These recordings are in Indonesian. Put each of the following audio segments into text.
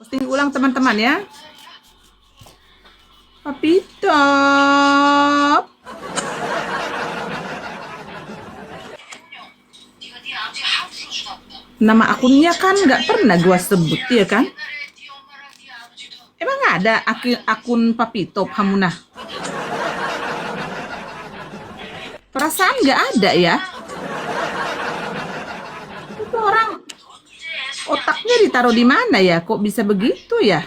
Posting ulang teman-teman ya. Papito. Nama akunnya kan nggak pernah gua sebut ya kan? Emang nggak ada akun Papito Hamunah? Perasaan nggak ada ya? Itu orang otaknya ditaruh di mana ya? Kok bisa begitu ya?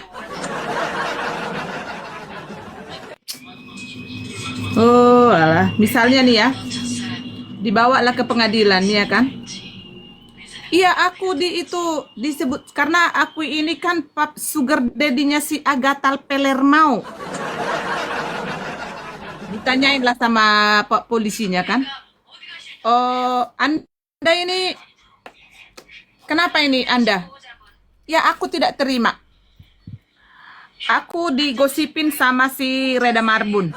Oh, alah. Misalnya nih ya, dibawalah ke pengadilan ya kan? Iya, aku disebut karena aku ini kan sugar daddy-nya si Agatal Pelermau. Ditanyain lah sama pak polisinya kan. Oh, Anda ini kenapa ini Anda? Ya, aku tidak terima. Aku digosipin sama si Reda Marbun.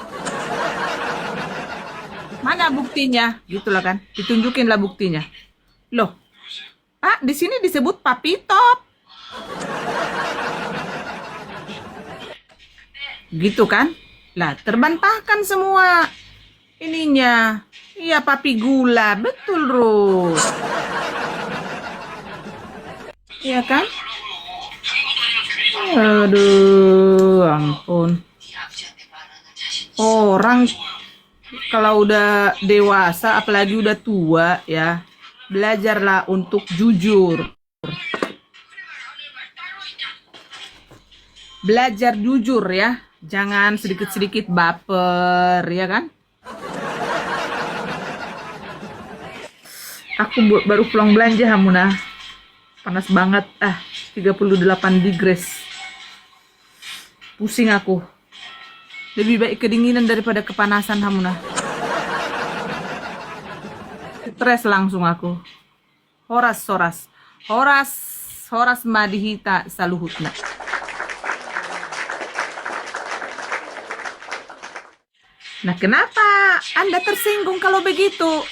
Mana buktinya? Gitulah kan. Ditunjukin lah buktinya. Loh, Pak, di sini disebut Papitop. Gitu kan? Lah, terbantahkan semua ininya. Iya, papi gula. Betul, Rus. Iya kan? Aduh, ampun. Orang kalau udah dewasa, apalagi udah tua ya, belajarlah untuk jujur. Belajar jujur ya. Jangan sedikit-sedikit baper, ya kan? Aku baru pulang belanja, Hamunah. Panas banget, 38 degrees. Pusing aku. Lebih baik kedinginan daripada kepanasan, Hamunah. Stres langsung aku. Horas madihita saluhutna. Nah, kenapa Anda tersinggung kalau begitu?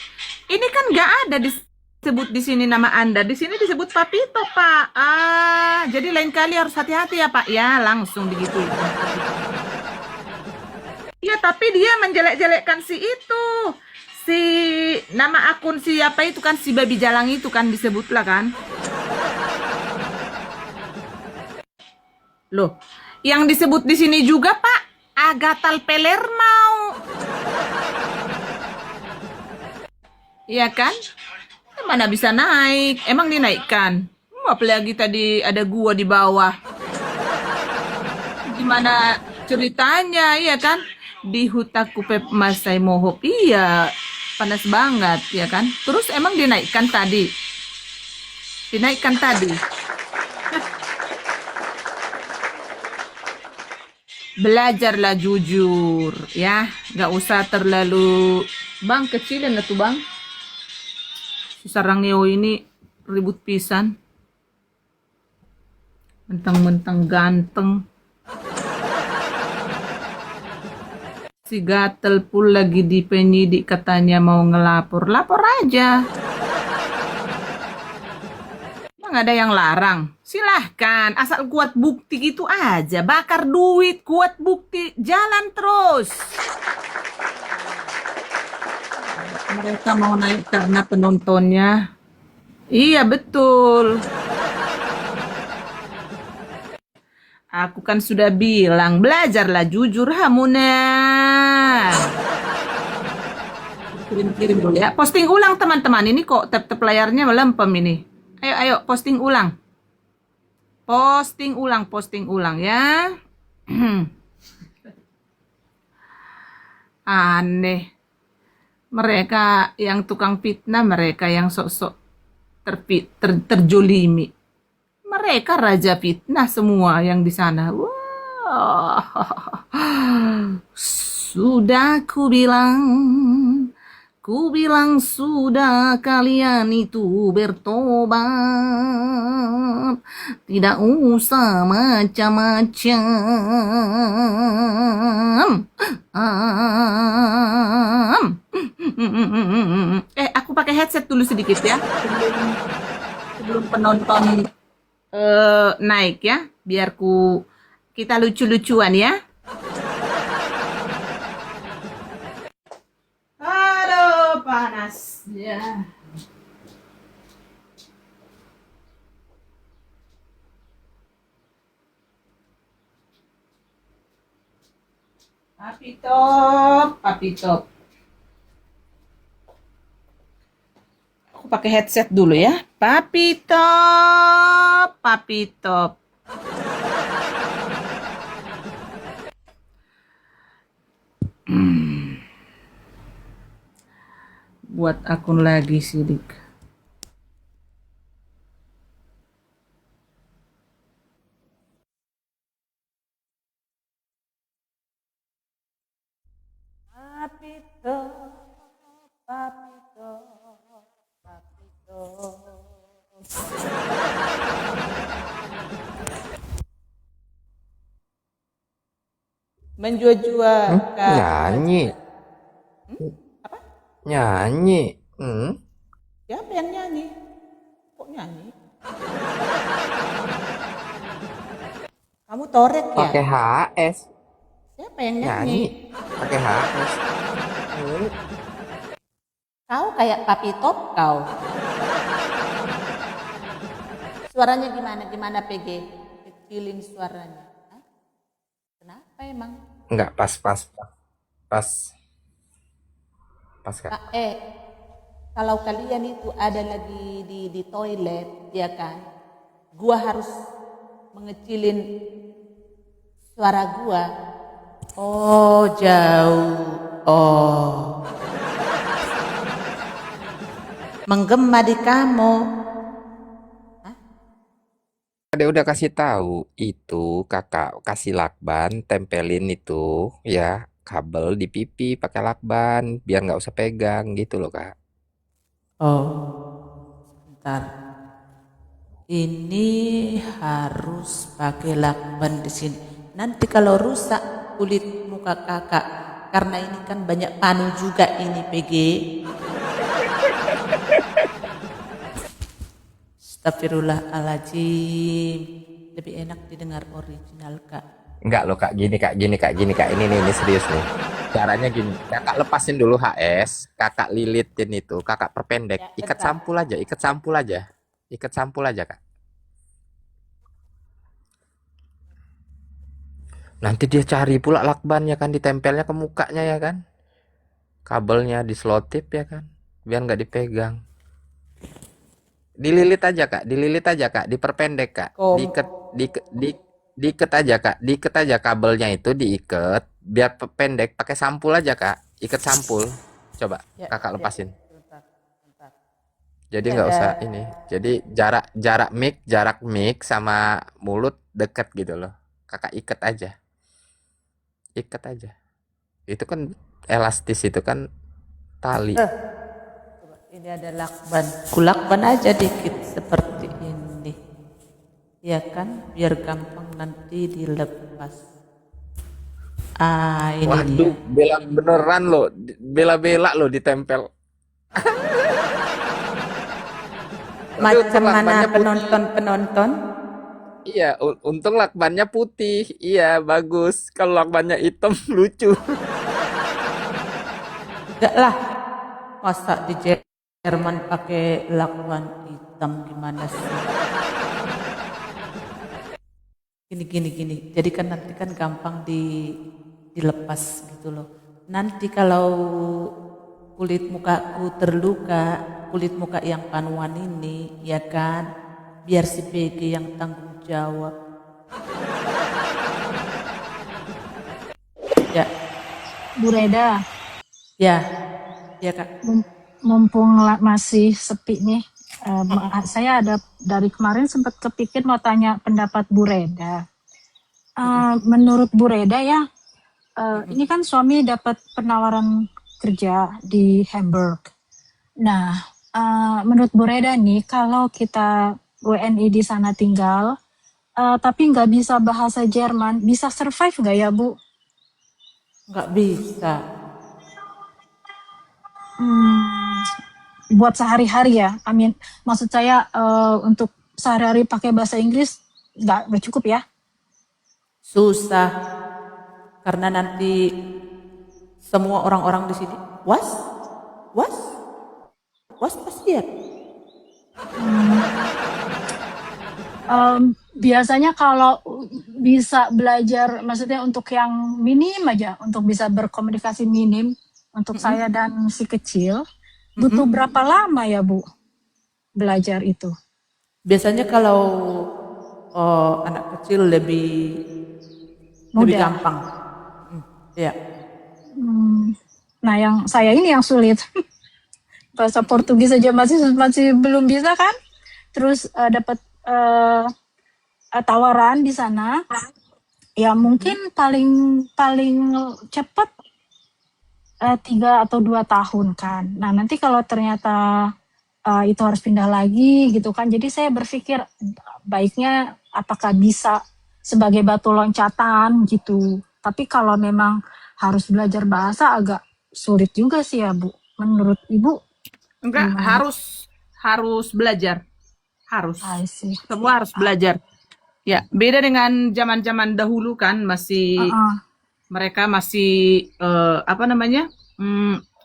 Ini kan nggak ada disebut di sini nama Anda. Di sini disebut Papito, Pak. Jadi lain kali harus hati-hati ya, Pak. Ya, langsung begitu. Ya, tapi dia menjelek-jelekkan si itu. Si nama akun siapa itu kan si babi jalang itu kan disebutlah kan. Loh, yang disebut di sini juga, Pak, Agatal Pelermau. Iya kan? Mana bisa naik? Emang dinaikkan? Apalagi tadi ada gua di bawah. Gimana ceritanya, iya kan? Di hutaku pep masai mohop. Iya, panas banget, ya kan? Terus emang dinaikkan tadi? Dinaikkan tadi. Belajarlah jujur, ya. Gak usah terlalu... Bang, kecilin lah tuh, Bang. Si Sarangyo ini ribut pisan. Mentang-mentang ganteng. Si Gatel pun lagi di penyidik katanya mau ngelapor. Lapor aja. Emang ada yang larang? Silahkan, asal kuat bukti gitu aja. Bakar duit, kuat bukti, jalan terus. Mereka mau naik karena penontonnya. Iya, betul. Aku kan sudah bilang, belajarlah jujur, Hamunah. Kirim-kirim dulu ya. Posting ulang, teman-teman. Ini kok tap-tap layarnya melempem ini. Ayo, posting ulang. Posting ulang ya. Aneh. Mereka yang tukang fitnah, mereka yang sok-sok terjolimi. Mereka raja fitnah semua yang di sana. Wah. Sudah ku bilang sudah kalian itu bertobat. Tidak usah macam-macam. Aku pakai headset dulu sedikit ya. Sebelum penonton naik ya, biar kita lucu-lucuan ya. Aduh, panas. Ya. Papi top, papi top. Aku pakai headset dulu ya. Papi top, papi top. Buat akun lagi sidik. Papi top, papi top, papi top. Menjua-jua Kak. Nyanyi, nyanyi. Siapa yang nyanyi? Kok nyanyi? Kamu torek ya? Pakai HS, Siapa yang nyanyi? nyanyi. Pakai HS. Hmm, Kau kayak papi top kau. Suaranya gimana? Gimana PG? Kecilin suaranya. Hah? Kenapa emang? Enggak pas, pas Kak. Kalau kalian itu ada lagi di toilet, ya kan? Gua harus mengecilin suara gua. Oh, jauh. Oh, menggema di kamu. Dia udah kasih tahu itu kakak kasih lakban tempelin itu ya kabel di pipi pakai lakban biar nggak usah pegang gitu loh Kak. Oh, bentar. Ini harus pakai lakban di sini. Nanti kalau rusak kulit muka kakak, karena ini kan banyak panu juga ini PG. Astagfirullahaladzim. Lebih enak didengar original kak. Enggak loh Kak, gini Kak, ini serius nih. Caranya gini, Kakak lepasin dulu HS, Kakak lilitin itu, Kakak perpendek, Ya, ikat bentar. sampul aja, ikat sampul aja. Ikat sampul aja Kak. Nanti dia cari pula lakbannya kan, ditempelnya ke mukanya ya kan. Kabelnya diselotip ya kan, biar nggak dipegang. Dililit aja Kak, diperpendek Kak, Kom. diikat aja Kak, diikat aja kabelnya itu diikat, biar pendek, pakai sampul aja Kak, ikat sampul. Coba Ya, Kakak ya, lepasin. bentar, bentar. Jadi Ini nggak ada. usah ini. Jadi jarak jarak mic sama mulut deket gitu loh. Kakak ikat aja, ikat aja. Itu kan elastis itu kan tali. Coba, ini ada lakban. Kulakban aja dikit seperti ini. Ya kan, biar gampang nanti dilepas. Ah, ini dia. Waduh, bela beneran loh, bela-bela loh ditempel. Tapi Macam untung mana lakbannya putih. penonton-penonton? Iya, untung lakbannya putih. Iya, bagus. Kalau lakbannya hitam lucu. Enggak lah, masa di Jerman pakai lakban hitam gimana sih? Gini. Jadi kan nanti kan gampang dilepas gitu loh. Nanti kalau kulit mukaku terluka, kulit muka yang panuan ini, ya kan, biar si PG yang tanggung jawab. Ya, Bu Reda, ya, ya kak. mumpung masih sepi nih, saya ada dari kemarin sempat kepikir mau tanya pendapat Bu Reda. Menurut Bu Reda ya, ini kan suami dapat penawaran kerja di Hamburg. Nah, menurut Bu Reda nih, kalau kita WNI di sana tinggal, tapi nggak bisa bahasa Jerman, bisa survive nggak ya Bu? Nggak bisa. Hmm, buat sehari-hari ya. Maksud saya untuk sehari-hari pakai bahasa Inggris nggak cukup ya? Susah karena nanti semua orang-orang di sini was was was dia. Biasanya kalau bisa belajar, maksudnya untuk yang minim aja, untuk bisa berkomunikasi minim, untuk saya dan si kecil, butuh berapa lama ya Bu belajar itu? Biasanya kalau anak kecil lebih Mudah. gampang. Ya. Nah, yang saya ini yang sulit. Bahasa Portugis aja masih belum bisa kan? Terus dapat tawaran di sana, ya mungkin paling paling cepat 3 atau 2 tahun kan. Nah, nanti kalau ternyata itu harus pindah lagi gitu kan. Jadi saya berpikir baiknya apakah bisa sebagai batu loncatan gitu. Tapi kalau memang harus belajar bahasa agak sulit juga sih ya Bu. Menurut Ibu Enggak, gimana? harus belajar. Harus. I see. Semua harus belajar. Ya, beda dengan zaman-zaman dahulu kan, mereka masih apa namanya?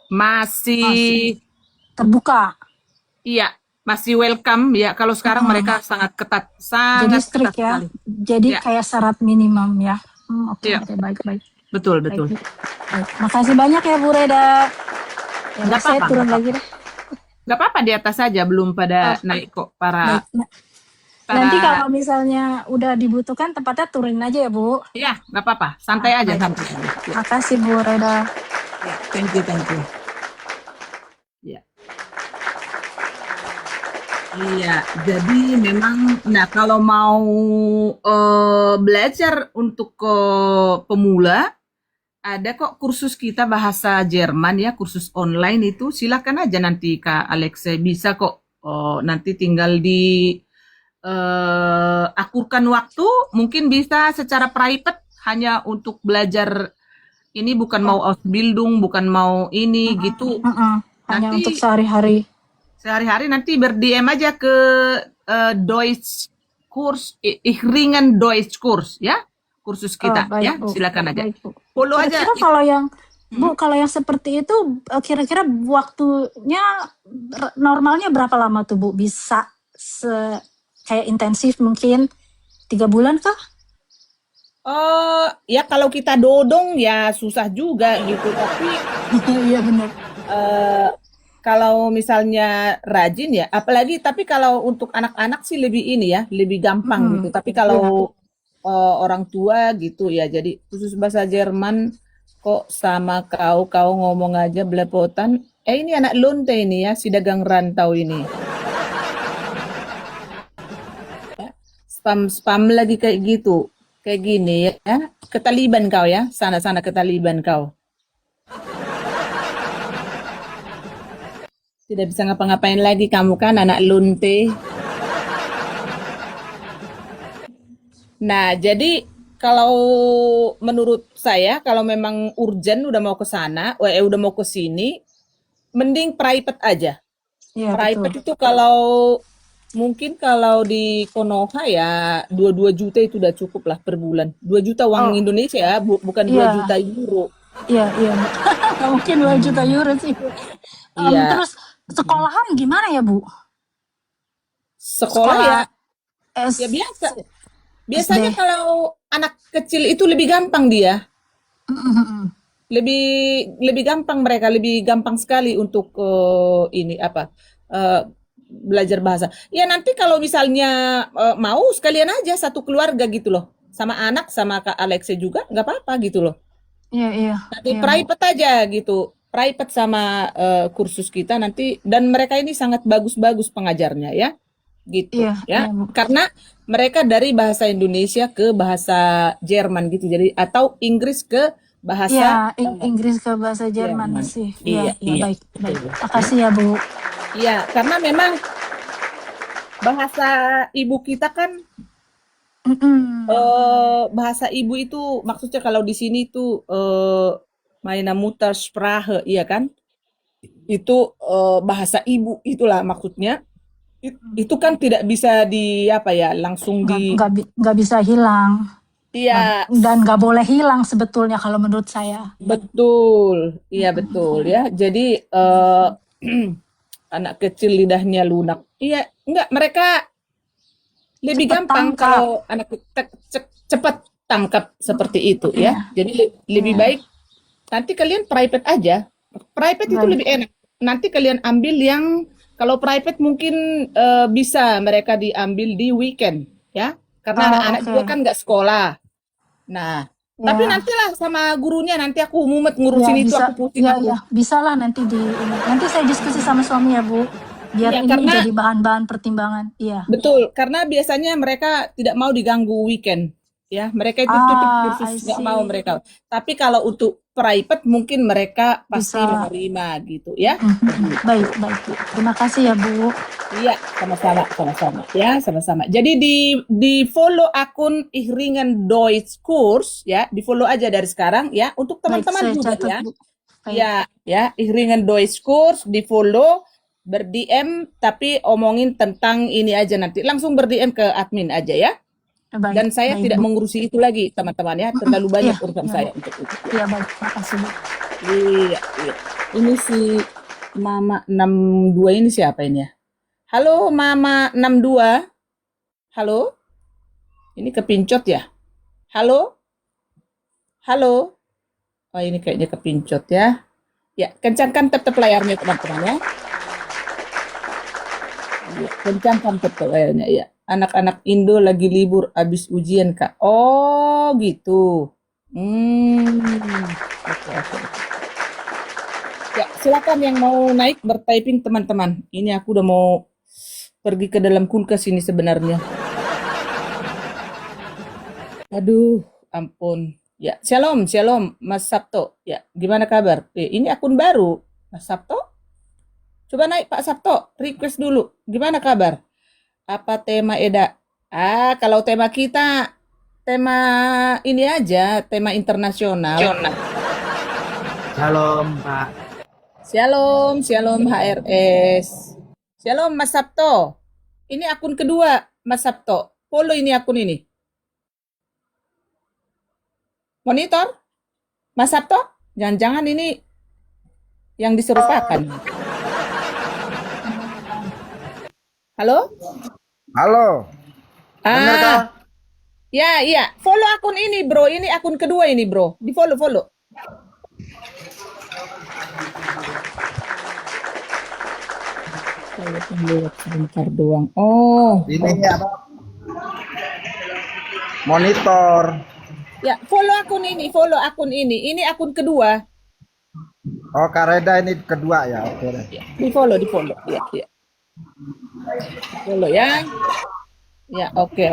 Masih Masih terbuka. iya, masih welcome ya. Kalau sekarang mereka sangat ketat, Jadi sangat ketat strict ya. sekali. Jadi Ya, kayak syarat minimum ya. Oke, iya, baik. betul, Baik, betul. Bu. Baik. Makasih banyak ya Bu Reda. Ya, Enggak saya apa-apa, turun enggak lagi apa-apa. deh. Enggak apa-apa di atas saja, belum pada Oh, naik kok baik. para Nanti para kalau misalnya udah dibutuhkan tempatnya turunin aja ya Bu. ya, enggak apa-apa. Santai aja, Baik. santai aja. Ya, Makasih Bu Reda. ya. Thank you, thank you. Ya. Iya, jadi memang, nah kalau mau belajar untuk pemula, ada kok kursus kita bahasa Jerman ya, kursus online itu silakan aja nanti Kak Alexa bisa kok. Nanti tinggal di akurkan waktu, mungkin bisa secara private hanya untuk belajar ini bukan Oh, mau Ausbildung, bukan mau ini gitu. hanya untuk Nanti sehari-hari. sehari-hari nanti ber-DM aja ke Deutsch Kurs, Ringen Deutsch Kurs ya, kursus Oh, kita baik ya, Bu. silakan aja. Baik Bu. Follow aja. Kira-kira kalau yang Bu, kalau yang seperti itu kira-kira waktunya normalnya berapa lama tuh Bu? Bisa kayak intensif mungkin 3 bulan kah? Ya kalau kita dodong ya susah juga gitu, tapi Iya benar. kalau misalnya rajin ya, apalagi tapi kalau untuk anak-anak sih lebih ini ya, lebih gampang gitu. Tapi Iya. kalau orang tua gitu ya, jadi khusus bahasa Jerman kok sama kau ngomong aja belepotan. Ini anak lonte ini ya, si dagang rantau ini. Spam lagi kayak gitu. Kayak gini ya. Ketaliban kau ya, sana-sana ketaliban kau. Tidak bisa ngapa-ngapain lagi kamu kan anak lonte. Nah, jadi kalau menurut saya kalau memang urgent udah mau ke sana, udah mau ke sini, mending private aja. Iya Private betul. itu kalau mungkin kalau di Konoha ya 22 juta itu udah cukup lah per bulan. 2 juta uang Oh, Indonesia ya, bukan 2 iya. juta euro. Iya, Bu. Nggak mungkin 2 juta euro sih. Iya, Terus sekolahan gimana ya, Bu? sekolah ya Sekolah ya biasa. Biasanya SD. kalau anak kecil itu lebih gampang dia. Mm-mm. Lebih lebih gampang mereka, lebih gampang sekali untuk ini apa belajar bahasa. Ya nanti kalau misalnya mau sekalian aja satu keluarga gitu loh, sama anak sama Kak Alexa juga nggak apa-apa gitu loh. Iya, Nanti iya, Bu. private aja gitu, private sama kursus kita nanti dan mereka ini sangat bagus-bagus pengajarnya ya, gitu Iya, ya. Bu. Karena mereka dari bahasa Indonesia ke bahasa Jerman gitu, jadi atau Inggris ke bahasa Iya, Inggris ke bahasa Jerman Jerman. sih. Iya, Iya, iya, baik, baik. betul. Ya. Makasih ya, Bu. Iya, karena memang bahasa ibu kita kan Mm-mm. bahasa ibu itu maksudnya kalau di sini tuh meine Muttersprache, iya kan? Itu bahasa ibu itulah maksudnya. Itu kan tidak bisa di apa ya, langsung di nggak bisa hilang. iya. Dan nggak boleh hilang sebetulnya kalau menurut saya. Betul, iya betul ya. Jadi anak kecil lidahnya lunak. Iya, enggak, mereka lebih Cepet gampang tangkap. kalau anak cepat tangkap seperti itu ya. Iya, Jadi lebih iya. baik nanti kalian private aja. Private itu Baik. lebih enak. Nanti kalian ambil yang kalau private mungkin bisa mereka diambil di weekend ya. Karena Oh, anak-anak juga oke. kan nggak sekolah. Nah, tapi Ya, nantilah sama gurunya, nanti aku mumet ya ngurusin itu, bisa, aku pusing ya aku. ya bisa lah nanti di ini. Nanti saya diskusi sama suami ya Bu, biar Iya, ini karena jadi bahan-bahan pertimbangan. Iya. betul, karena biasanya mereka tidak mau diganggu weekend. Ya, mereka itu tutup Ah, I kursus, nggak mau see. mereka. Tapi kalau untuk private mungkin mereka pasti Bisa. menerima gitu ya. Baik, baik Bu. Terima kasih ya Bu. Iya, sama-sama ya, sama-sama. Jadi di follow akun Ihringen Deutsch Kurs ya, di follow aja dari sekarang ya, untuk Baik, teman-teman saya juga catat ya. Bu. Baik. Ya, Ihringen Deutsch Kurs di follow, ber-DM, tapi omongin tentang ini aja nanti. Langsung ber-DM ke admin aja ya. Baik, Dan saya baik tidak Bu. mengurusi itu lagi, teman-teman ya. Terlalu banyak Iya, urusan iya saya Bu. untuk itu. Iya baik, makasih Bu. Iya, iya. Ini si Mama 62 ini siapa ini ya? Halo Mama 62. Halo? Ini kepincot ya? Halo? Halo? Oh, ini kayaknya kepincot ya. Ya, kencangkan tetap layarnya teman-teman ya. Ya, kencangkan tetap layarnya ya. Anak-anak Indo lagi libur abis ujian, Kak. Oh, gitu. Oke. Ya, silakan yang mau naik bertyping teman-teman. Ini aku udah mau pergi ke dalam kulkas ini sebenarnya. Aduh, ampun. Ya, shalom, Mas Sabto. Ya, gimana kabar? Ini akun baru, Mas Sabto. Coba naik Pak Sabto, request dulu. Gimana kabar? Apa tema Eda? Kalau tema kita, tema ini aja, tema internasional. Shalom Pak. Shalom HRS. Shalom Mas Sabto. Ini akun kedua Mas Sabto. Follow ini akun ini. Monitor? Mas Sabto? Jangan-jangan ini yang diserupakan. Halo? Halo. Bener kah? Iya. Follow akun ini, Bro. Ini akun kedua ini, Bro. Di-follow. Saya lihat sebentar doang. Oh. Ini apa? Monitor. Ya, follow akun ini. Ini akun kedua. Oh, Kareda ini kedua ya. Oke. Ya, di-follow. Iya. Follow ya. Ya, oke.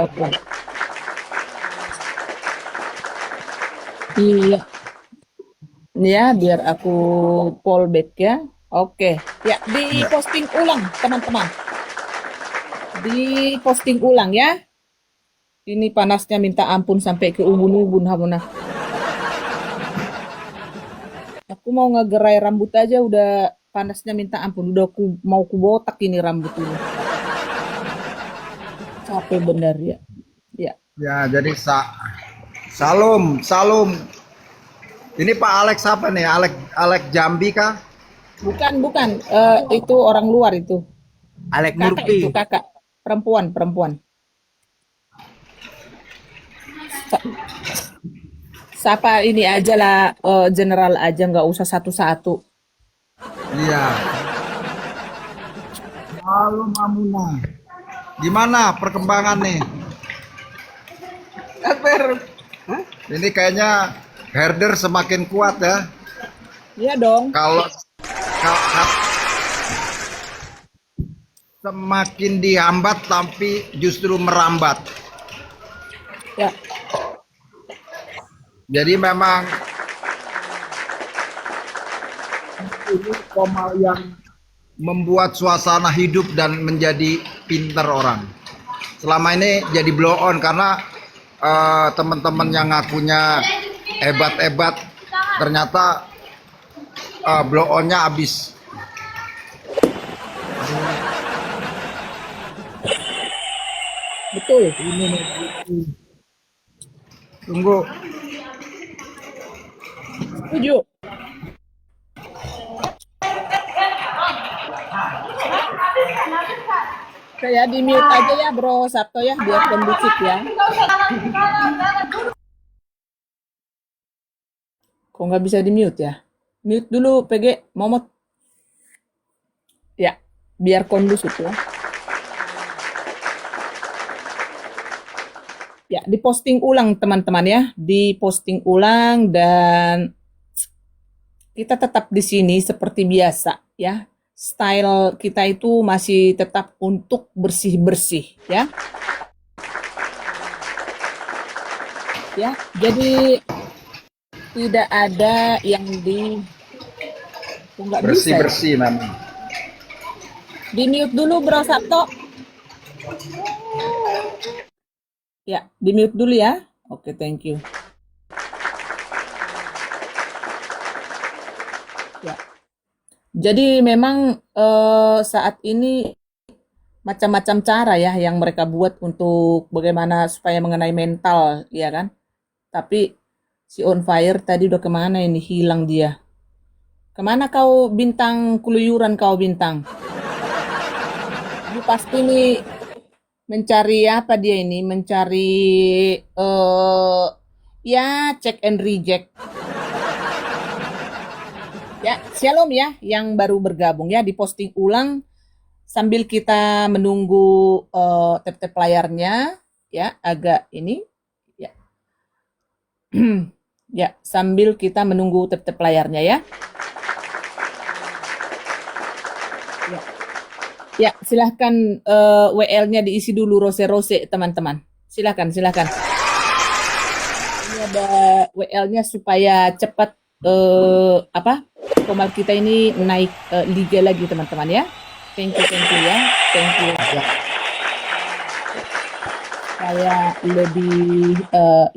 Iya. Ya, biar aku fallback ya. Oke. Ya, di posting ulang, teman-teman. Di posting ulang ya. Ini panasnya minta ampun sampai ke ubun-ubun hamuna. Aku mau ngegerai rambut aja udah panasnya minta ampun. Udah mau kubotak ini rambut ini. Capek bener ya. Ya. Ya, jadi Salam. Ini Pak Alex apa nih? Alex Jambi kah? Bukan. Itu orang luar itu. Alex Kakak Murphy. itu kakak. Perempuan. Sapa ini aja lah, general aja, nggak usah satu-satu. Iya. Halo Mamuna. Gimana perkembangan nih? Ini kayaknya herder semakin kuat ya. Iya dong. Kalau semakin dihambat tapi justru merambat. Ya. Jadi memang ini koma yang membuat suasana hidup dan menjadi pinter orang. Selama ini jadi blow on karena teman-teman yang ngakunya hebat-hebat ternyata blow onnya habis. Betul. Tunggu. Setuju. Saya di mute aja ya Bro Sabto ya biar kondusif ya. Kok nggak bisa di mute ya? Mute dulu PG, Momot. Ya, biar kondusif ya. Ya, diposting ulang teman-teman ya. Diposting ulang dan kita tetap di sini seperti biasa ya. Style kita itu masih tetap untuk bersih-bersih ya. Ya, jadi tidak ada yang nggak bisa ya. Bersih-bersih memang. Di mute dulu Bro Sabto. Ya, di mute dulu ya. Oke, thank you. Ya. Jadi memang saat ini macam-macam cara ya yang mereka buat untuk bagaimana supaya mengenai mental, ya kan? Tapi si On Fire tadi udah kemana ini? Hilang dia. Kemana kau bintang keluyuran kau bintang? Ini pasti nih mencari apa dia ini? Mencari ya check and reject. Ya, shalom ya yang baru bergabung ya, diposting ulang sambil kita menunggu tap-tap layarnya ya agak ini ya. Ya, sambil kita menunggu tap-tap layarnya ya. Ya. Ya, silahkan WL-nya diisi dulu rose-rose teman-teman. Silahkan. Ini ada WL-nya supaya cepat Komal kita ini naik liga lagi teman-teman ya. Thank you ya. Thank you. Saya lebih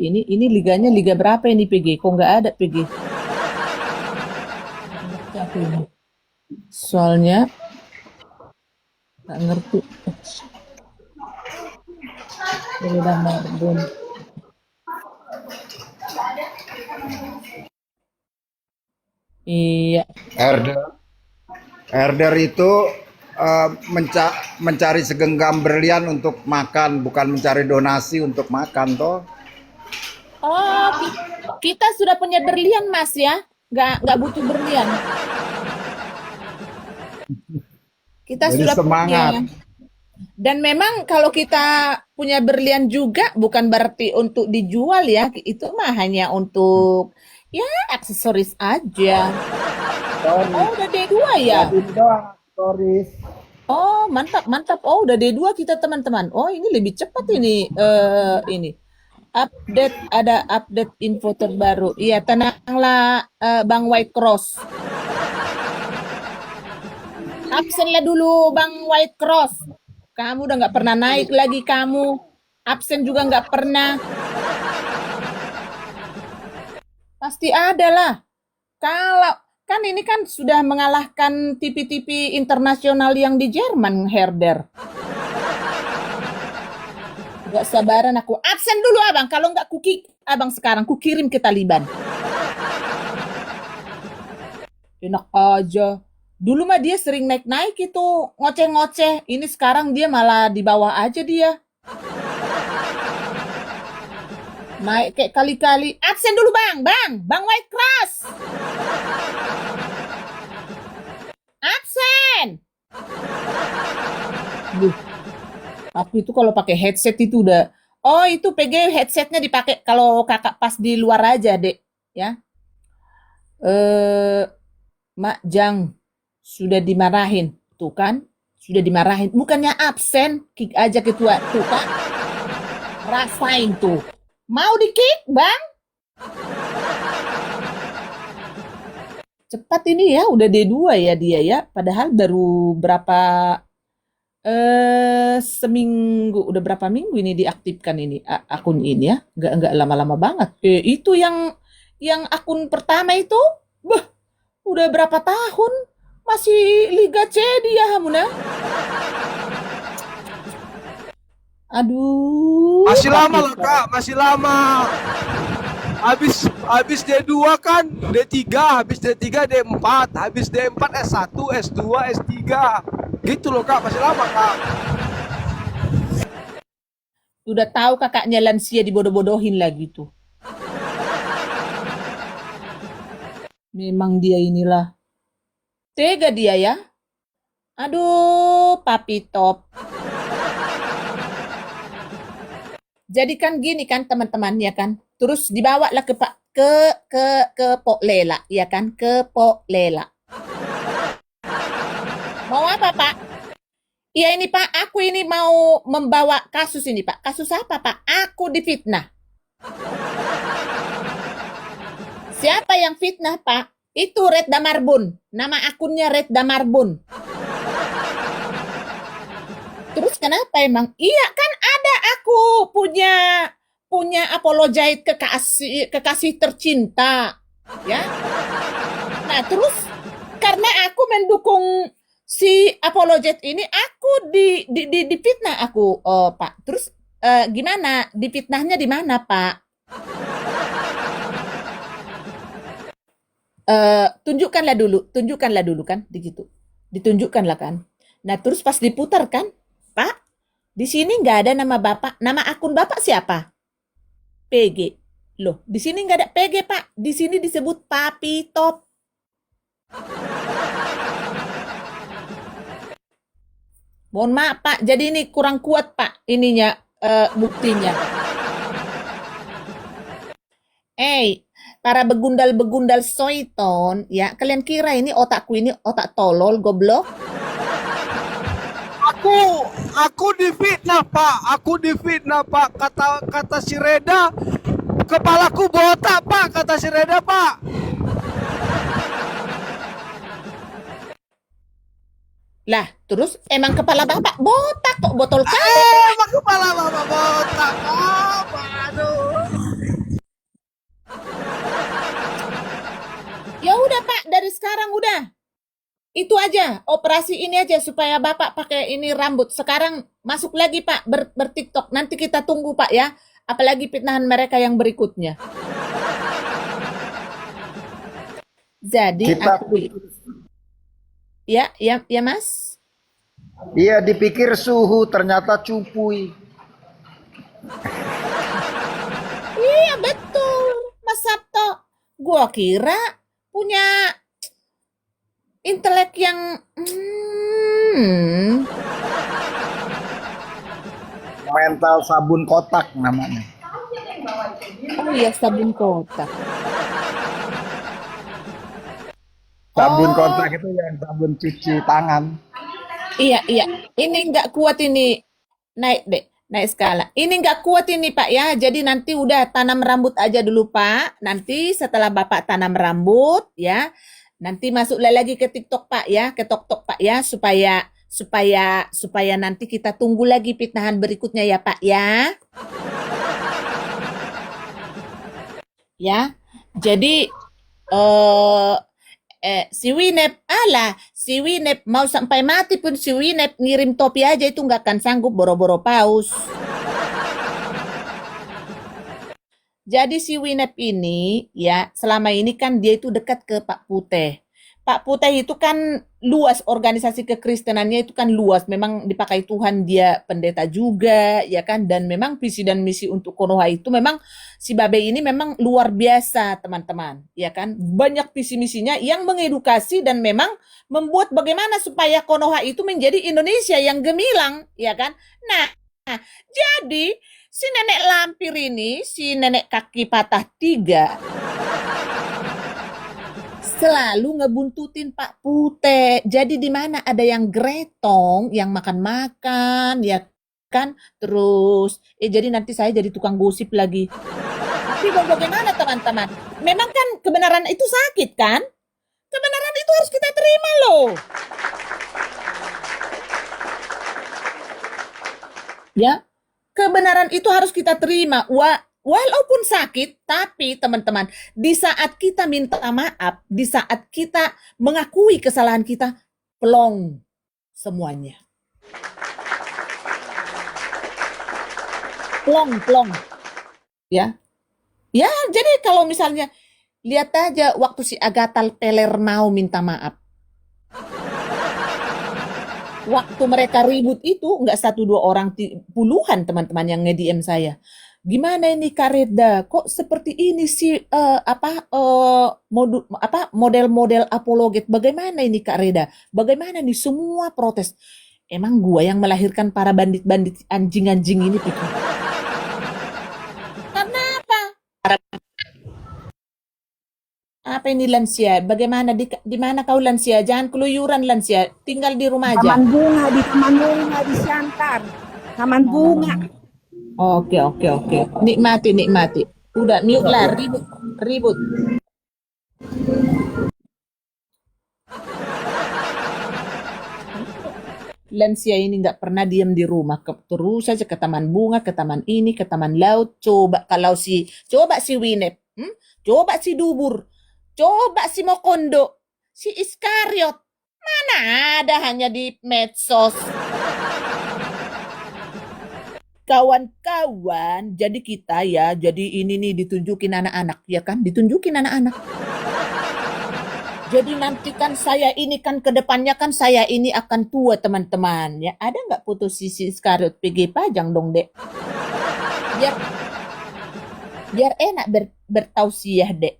ini liganya liga berapa ini PG? Kok nggak ada PG? Soalnya nggak ngerti. Udah Marbun. Iya. Herder itu mencari segenggam berlian untuk makan, bukan mencari donasi untuk makan toh. Oh, kita sudah punya berlian Mas ya, nggak butuh berlian. Kita Jadi sudah semangat. punya. Dan memang kalau kita punya berlian juga bukan berarti untuk dijual ya, itu mah hanya untuk ya aksesoris aja. Oh, udah D2 ya? Oh, mantap. Oh, udah D2 kita teman-teman. Oh, ini lebih cepat ini. Ini. Ada update info terbaru. Iya, tenanglah Bang White Cross. Absenlah dulu Bang White Cross. Kamu udah nggak pernah naik lagi kamu. Absen juga nggak pernah. Pasti ada lah. Kalau kan ini kan sudah mengalahkan TV-TV internasional yang di Jerman, Herder. Gak sabaran aku. Absen dulu abang. Kalau nggak abang sekarang kukirim ke Taliban. Enak aja. Dulu mah dia sering naik-naik itu, ngoceh-ngoceh. Ini sekarang dia malah di bawah aja dia. Naik kayak kali-kali. Absen dulu Bang White Cross. Absen. Aku itu kalau pakai headset itu udah. Oh itu PG headsetnya dipakai kalau kakak pas di luar aja dek, ya. Mak Jang sudah dimarahin, tuh kan? Sudah dimarahin. Bukannya absen, kick aja ketua tuh kan? Rasain tuh. Mau di-kick, Bang? Cepat ini ya, udah D2 ya dia ya. Padahal baru seminggu, udah berapa minggu ini diaktifkan ini akun ini ya. Enggak lama-lama banget. Itu yang akun pertama itu, udah berapa tahun masih Liga C dia Hamuna. Aduh, Masih Pak lama lah Tito. Kak, masih lama. Habis D2 kan, D3, habis D3 D4, habis D4 S1, S2, S3. Gitu loh Kak, masih lama Kak. Udah tahu kakaknya lansia dibodoh-bodohin lagi tuh. Memang dia inilah. Tega dia ya. Aduh, Papi Top. Jadi kan gini kan teman-teman ya kan. Terus dibawalah ke Pak ke Pok Lela ya kan, ke Pok Lela. Mau apa, Pak? Iya ini Pak, aku ini mau membawa kasus ini Pak. Kasus apa Pak? Aku difitnah. Siapa yang fitnah Pak? Itu Red Damarbun. Nama akunnya Red Damarbun. Terus kenapa emang? Iya kan ada aku punya apologize kekasih tercinta. Ya. Nah, terus karena aku mendukung si apologet ini, aku difitnah aku, Pak. Terus gimana? Difitnahnya di mana, Pak? Tunjukkanlah dulu kan, begitu. Ditunjukkanlah kan. Nah, terus pas diputar kan, Pak, di sini nggak ada nama Bapak. Nama akun Bapak siapa? PG. Loh, di sini nggak ada PG, Pak. Di sini disebut Papi Top. Mohon maaf Pak, jadi ini kurang kuat Pak ininya buktinya. Para begundal-begundal soiton, ya kalian kira ini otakku ini otak tolol, goblok? Aku difitnah Pak. Kata si Reda, kepalaku botak Pak, kata si Reda Pak. Lah, terus emang kepala Bapak botak kok botol kali. Emang kepala Bapak botak Pak. Aduh. Ya udah Pak, dari sekarang udah. Itu aja, operasi ini aja supaya Bapak pakai ini rambut. Sekarang masuk lagi Pak bertiktok. Nanti kita tunggu Pak ya. Apalagi fitnahan mereka yang berikutnya. Jadi Kita aku ya Mas. Iya dipikir suhu ternyata cupui. Iya betul, Mas Sabto. Gua kira punya intelek yang Mental sabun kotak namanya. oh iya sabun kotak. Sabun Oh, kotak itu yang sabun cuci tangan. iya. Ini nggak kuat ini. Naik deh, naik skala. Ini nggak kuat ini Pak ya. Jadi nanti udah tanam rambut aja dulu Pak. Nanti setelah Bapak tanam rambut ya, nanti masuklah lagi ke TikTok Pak ya, ke TikTok Pak ya supaya nanti kita tunggu lagi fitnahan berikutnya ya Pak ya. Ya. Jadi si Winep mau sampai mati pun si Winep ngirim topi aja itu nggak akan sanggup boro-boro paus. Jadi si Winep ini ya selama ini kan dia itu dekat ke Pak Putih. Pak Putih itu kan luas organisasi kekristenannya itu kan luas. Memang dipakai Tuhan dia pendeta juga ya kan. Dan memang visi dan misi untuk Konoha itu memang si Babe ini memang luar biasa teman-teman. Ya kan. Banyak visi misinya yang mengedukasi dan memang membuat bagaimana supaya Konoha itu menjadi Indonesia yang gemilang. Ya kan. Nah jadi si nenek lampir ini, si nenek kaki patah 3 selalu ngebuntutin Pak Putih. Jadi di mana ada yang gretong, yang makan-makan, ya kan? Terus, jadi nanti saya jadi tukang gosip lagi. Tapi bagaimana teman-teman? Memang kan kebenaran itu sakit kan? Kebenaran itu harus kita terima loh. Ya, kebenaran itu harus kita terima. Walaupun sakit, tapi teman-teman, di saat kita minta maaf, di saat kita mengakui kesalahan kita, plong semuanya. plong. Ya. Ya, jadi kalau misalnya lihat aja waktu si Agatha Teller mau minta maaf. Waktu mereka ribut itu nggak satu dua orang, puluhan teman-teman yang nge-DM saya. Gimana ini Kak Reda? Kok seperti ini sih model-model apologet? Bagaimana ini Kak Reda? Bagaimana nih semua protes? Emang gua yang melahirkan para bandit-bandit anjing-anjing ini pikir. Karena apa? Apa ini lansia? Bagaimana di mana kau lansia? Jangan keluyuran lansia. Tinggal di rumah aja. Taman bunga di Siantar. Taman bunga. Oke. Nikmati. Udah mute lah, ribut. Lansia ini nggak pernah diam di rumah, terus saja ke taman bunga, ke taman ini, ke taman laut. Coba si Winnet, coba si Dubur, coba si Mokondo, si Iskariot, mana ada, hanya di medsos. Kawan-kawan, jadi kita ya, jadi ini nih ditunjukin anak-anak, ya kan? Ditunjukin anak-anak. Jadi nanti kan saya ini kan ke depannya kan saya ini akan tua teman-teman. Ya, ada nggak foto Sisi Iskariot PG pajang dong, Dek? Biar enak bertausiah, Dek.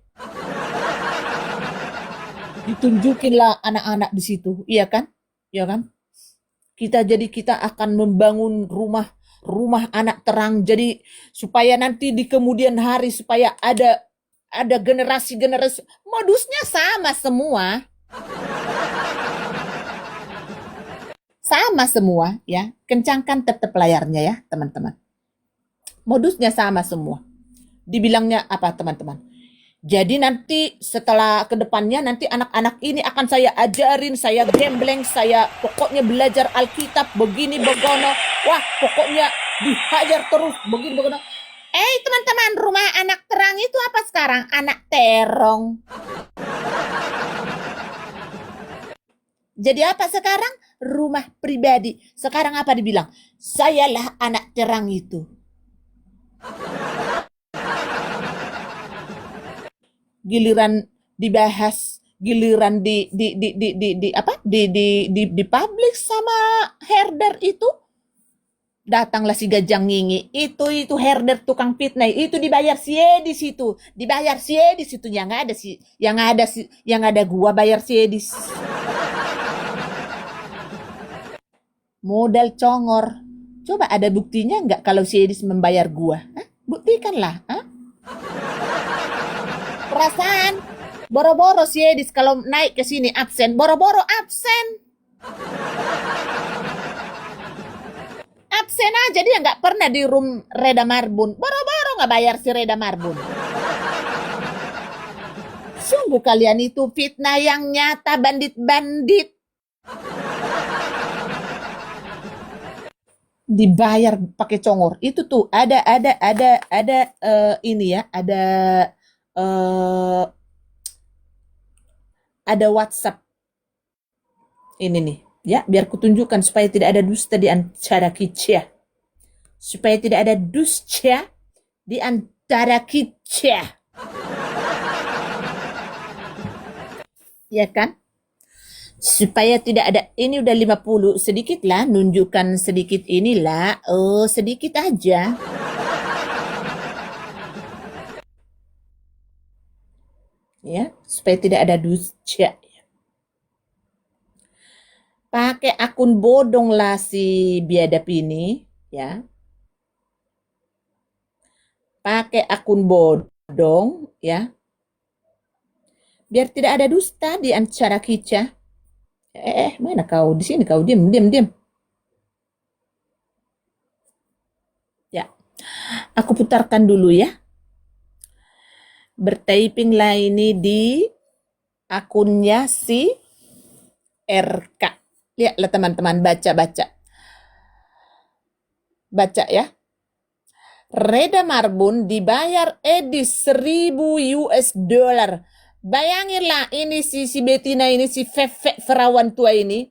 Ditunjukin lah anak-anak di situ, iya kan? Iya kan? Kita akan membangun rumah anak terang, jadi supaya nanti di kemudian hari supaya ada generasi modusnya sama semua ya. Kencangkan tetap layarnya ya teman-teman. Modusnya sama semua. Dibilangnya apa teman-teman? Jadi nanti setelah kedepannya nanti anak-anak ini akan saya ajarin, saya gembleng, saya pokoknya belajar Alkitab begini begono. Wah, pokoknya dihajar terus begini begono. Teman-teman, rumah anak terang itu apa sekarang? Anak terong. Jadi apa sekarang? Rumah pribadi. Sekarang apa dibilang? Sayalah anak terang itu. Giliran dibahas, giliran di publish sama herder itu, datanglah si Gajang Ngingi. Itu herder tukang fitnah. Itu dibayar di situ. Yang ada gua bayar Siedis. Modal congor. Coba ada buktinya nggak kalau Siedis membayar gua? Buktikanlah. Perasaan boro-boro Siedis kalau naik ke sini absen. Boro-boro absen. Absen aja, dia nggak pernah di room Reda Marbun. Boro-boro nggak bayar si Reda Marbun. Sungguh kalian itu fitnah yang nyata, bandit-bandit. Dibayar pakai congor. Itu tuh ada ini ya, ada WhatsApp. Ini nih. Ya, biar kutunjukkan supaya tidak ada dusta di antara kita. Supaya tidak ada dusta di antara kita. Ya kan? Supaya tidak ada, ini udah 50, sedikit lah, nunjukkan sedikit inilah. Oh, sedikit aja. Ya, supaya tidak ada dusta. Pakai akun bodong lah si biadab ini, ya. Pakai akun bodong, ya. Biar tidak ada dusta di antara kita. Mana kau? Di sini kau, diam. Ya. Aku putarkan dulu ya. Bertyping lah ini di akunnya si RK. Lihatlah teman-teman, baca ya. Reda Marbun dibayar Edis 1.000 US dollar. Bayanginlah ini si Betina ini, si Ferawan tua ini.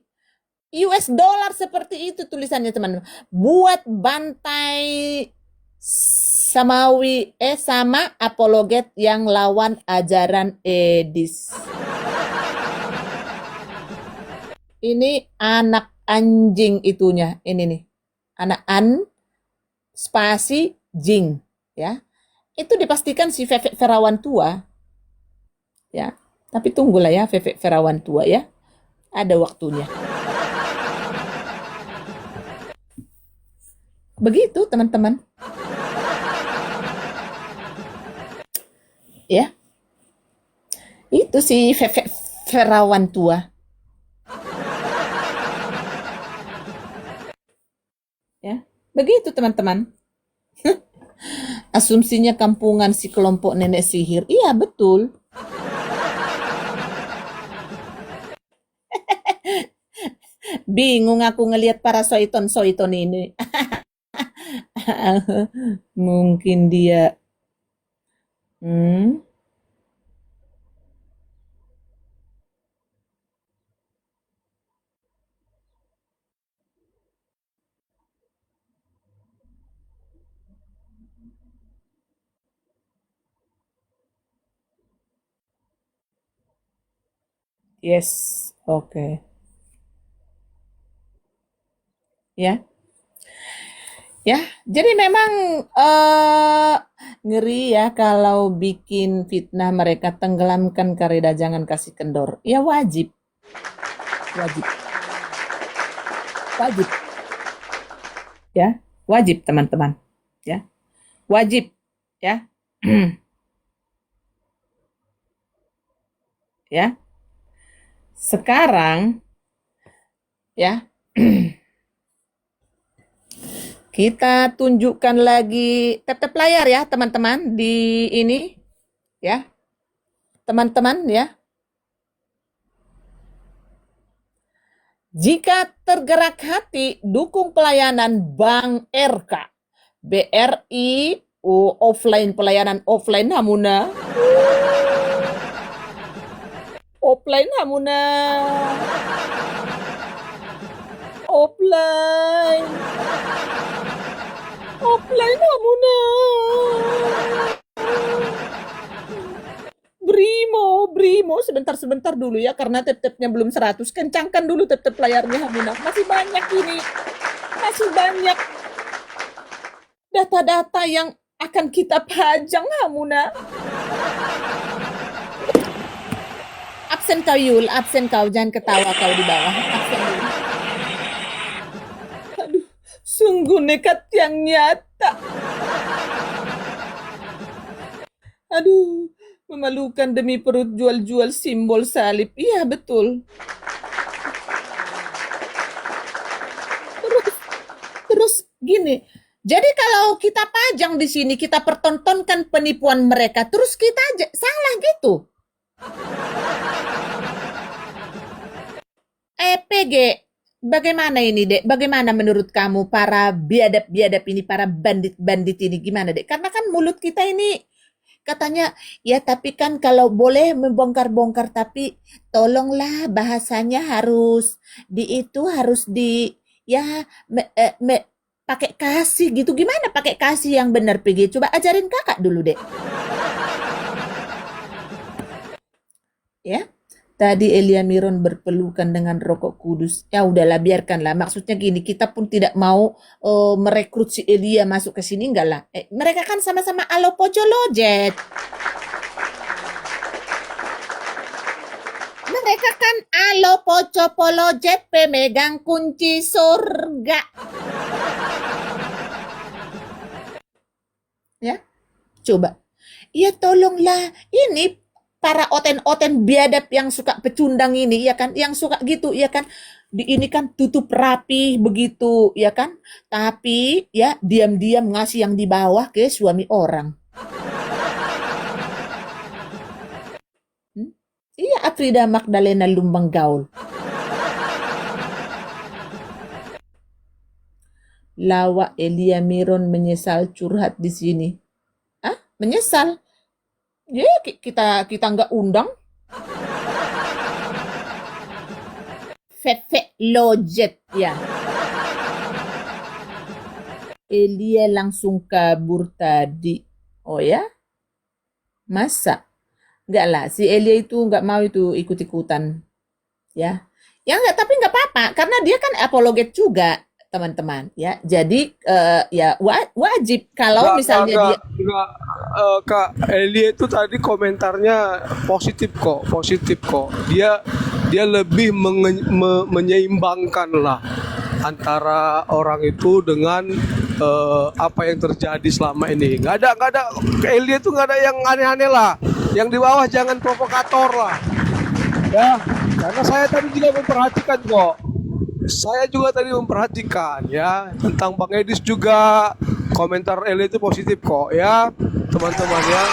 US dollar seperti itu tulisannya teman-teman. Buat bantai sama apologet yang lawan ajaran Edis. Ini anak anjing itunya, ini nih. Anak spasi jing, ya. Itu dipastikan si Vevek Ferawan tua, ya. Tapi tunggulah ya Vevek Ferawan tua ya. Ada waktunya. Begitu teman-teman. Ya. Itu si Vevek Ferawan tua. Ya, begitu teman-teman. Asumsinya kampungan si kelompok nenek sihir. Iya, betul. Bingung aku ngelihat para soiton-soiton ini. Mungkin dia hmm, yes, oke. Ya. Ya, jadi memang ngeri ya kalau bikin fitnah mereka tenggelamkan kareda jangan kasih kendor. Ya wajib, wajib, wajib. Ya, wajib teman-teman. Ya, wajib. Ya, ya. Sekarang, ya. Kita tunjukkan lagi tap-tap layar ya teman-teman di ini ya. Teman-teman ya. Jika tergerak hati dukung pelayanan Bank RK. BRI offline pelayanan offline hamuna. Offline hamuna. Offline. Offline hamuna. Brimo, sebentar dulu ya karena tap-tapnya belum 100. Kencangkan dulu tap-tap layarnya hamuna. Masih banyak ini. Masih banyak data-data yang akan kita pajang hamuna. Absen kau Yul, absen kau, jangan ketawa kau di bawah. Absen dulu. Aduh, sungguh nekat yang nyata. Aduh, memalukan demi perut jual-jual simbol salib. Iya, betul. Terus gini, jadi kalau kita pajang di sini, kita pertontonkan penipuan mereka, terus kita salah gitu. PG, bagaimana ini, Dek? Bagaimana menurut kamu para biadab-biadab ini, para bandit-bandit ini, gimana, Dek? Karena kan mulut kita ini katanya, ya tapi kan kalau boleh membongkar-bongkar, tapi tolonglah bahasanya harus ya pakai kasih gitu. Gimana pakai kasih yang benar, PG? Coba ajarin kakak dulu, Dek. Ya. Tadi Elia Miron berpelukan dengan rokok kudus. Ya udahlah, biarkanlah. Maksudnya gini, kita pun tidak mau merekrut si Elia masuk ke sini, enggak lah. Mereka kan sama-sama alo pojolojet. Mereka kan alo pojolojet pemegang kunci surga. Ya, coba. Ya tolonglah, ini para oten-oten biadab yang suka pecundang ini, ya kan, yang suka gitu, ya kan, ini kan tutup rapi begitu, ya kan, tapi ya diam-diam ngasih yang di bawah ke suami orang. Iya, Afrida Magdalena Lumbang Gaul. Lawak Elia Miron menyesal curhat di sini. Ah, menyesal? Ya, kita nggak undang. Fefek lojet ya. Elia langsung kabur tadi. Oh ya? Masa? Enggak lah, si Elia itu enggak mau itu ikut-ikutan. Ya. Ya enggak, tapi enggak apa-apa. Karena dia kan apologet juga, teman-teman. Ya, jadi ya wajib kalau misalnya dia... Enggak, Kak Elia itu tadi komentarnya positif kok. Dia lebih menyeimbangkan lah antara orang itu dengan apa yang terjadi selama ini. Nggak ada Elia itu nggak ada yang aneh-aneh lah. Yang di bawah jangan provokator lah. Ya, karena saya tadi juga memperhatikan kok. Saya juga tadi memperhatikan ya tentang Bang Edis juga, komentar Elia itu positif kok ya teman-teman ya.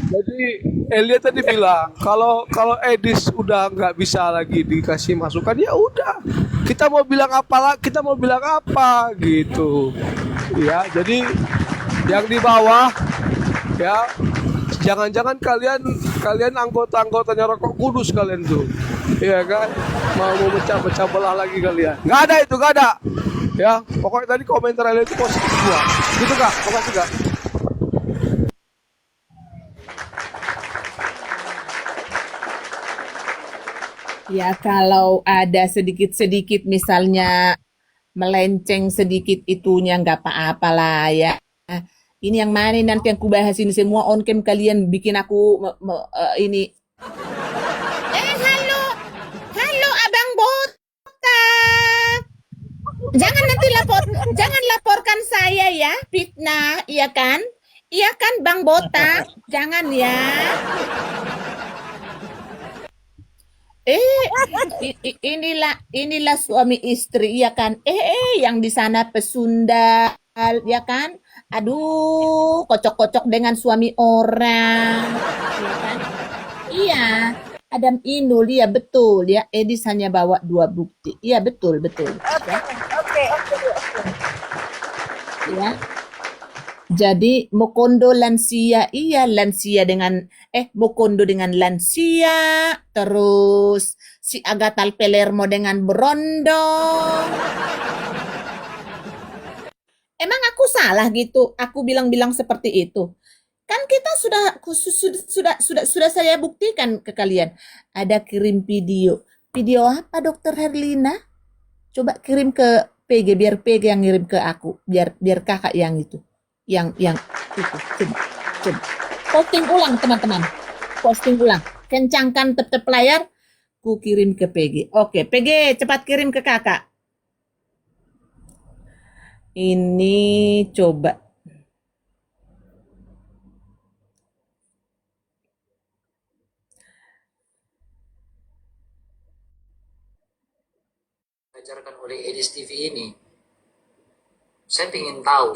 Jadi Elia tadi bilang kalau Edis udah nggak bisa lagi dikasih masukan ya udah, kita mau bilang apa gitu ya. Jadi yang di bawah ya, jangan-jangan kalian anggotanya Rokok Kudus kalian tuh, iya kan, mau memecah belah lagi kalian. Nggak ada ya. Pokoknya tadi komentar Elia itu positif semua gitu Kak. Makasih Kak. Ya kalau ada sedikit-sedikit misalnya melenceng sedikit itunya nggak apa-apa lah ya. Ini yang mana nanti yang kubahas ini semua on cam kalian bikin aku ini. Halo, halo Abang Botak. Jangan laporkan saya ya, fitnah, iya kan? Iya kan Bang Botak? Jangan ya. Inilah suami istri ya kan. Yang di sana pesundal ya kan. Aduh, kocok-kocok dengan suami orang. Ya kan? Iya. Adam Inul ya betul ya. Edis hanya bawa 2 bukti. Iya betul. Ya. Oke. Ya. Jadi Mokondo lansia, iya lansia dengan Mokondo dengan lansia, terus si Agatal Palermo dengan berondong. Emang aku salah gitu? Aku bilang-bilang seperti itu. Kan kita sudah saya buktikan ke kalian. Ada kirim video. Video apa Dokter Herlina? Coba kirim ke PG biar PG yang ngirim ke aku, biar kakak yang itu. Yang itu coba posting ulang teman-teman, kencangkan tep layar, ku kirim ke PG. Oke PG cepat kirim ke kakak ini, coba diajarkan oleh Edis TV ini. Saya ingin tahu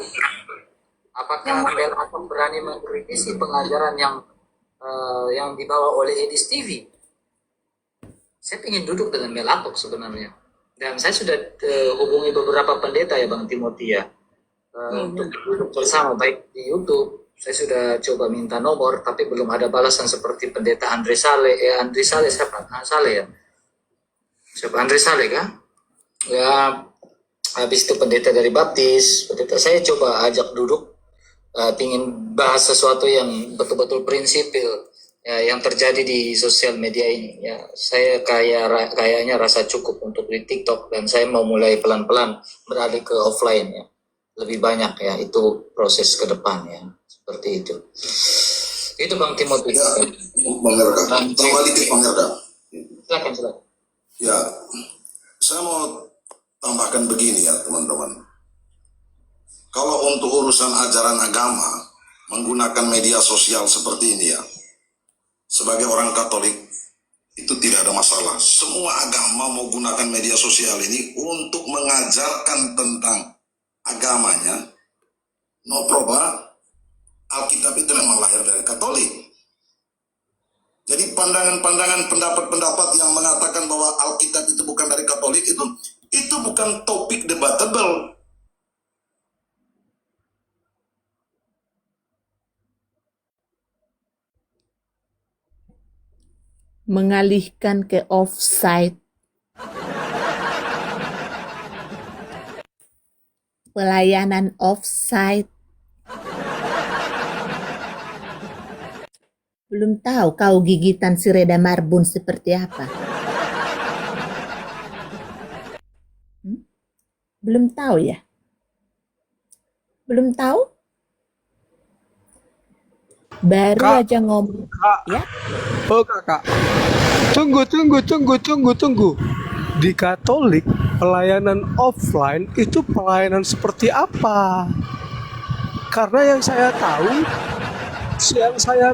apakah Bel akan berani mengkritisi pengajaran yang dibawa oleh Edis TV. Saya ingin duduk dengan Melatok sebenarnya. Dan saya sudah hubungi beberapa pendeta ya Bang Timothy ya. Untuk duduk bersama baik di YouTube. Saya sudah coba minta nomor tapi belum ada balasan seperti pendeta Andre Saleh. Siapa? Saleh ya. Siapa Andre Saleh kan? Ya, habis itu pendeta dari Baptis. Pendeta saya coba ajak duduk. Ingin bahas sesuatu yang betul-betul prinsipil ya, yang terjadi di sosial media ini ya. Saya kayaknya rasa cukup untuk di TikTok dan saya mau mulai pelan-pelan beralih ke offline ya, lebih banyak ya, itu proses ke depan ya, seperti itu Bang Timothy ya. Bang Herda, kembali ke Bang Herda. Silakan Ya, saya mau tambahkan begini ya teman-teman. Kalau untuk urusan ajaran agama, menggunakan media sosial seperti ini ya, sebagai orang Katolik, itu tidak ada masalah. Semua agama mau gunakan media sosial ini untuk mengajarkan tentang agamanya, no problem. Alkitab itu memang lahir dari Katolik. Jadi pandangan-pandangan, pendapat-pendapat yang mengatakan bahwa Alkitab itu bukan dari Katolik, itu bukan topik debatable. mengalihkan ke offside. Pelayanan offsite. Belum tahu kau gigitan si Reda Marbun seperti apa? Belum tahu ya? Belum tahu? Baru Kak, aja ngomong Kak, ya. oh kakak, tunggu. Di Katolik, pelayanan offline itu pelayanan seperti apa? Karena yang saya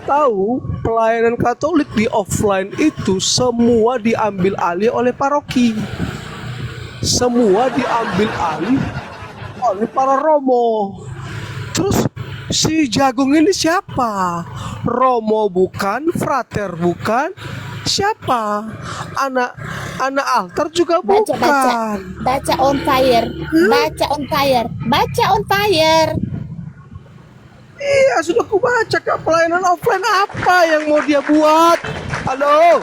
tahu, pelayanan Katolik di offline itu semua diambil alih oleh paroki. Semua diambil alih oleh para romo. Terus si Jagung ini siapa? Romo bukan, frater bukan, siapa? Anak altar juga bukan. Baca on fire. Baca on fire. Iya, sudah ku baca Kak, pelayanan offline apa yang mau dia buat? Halo.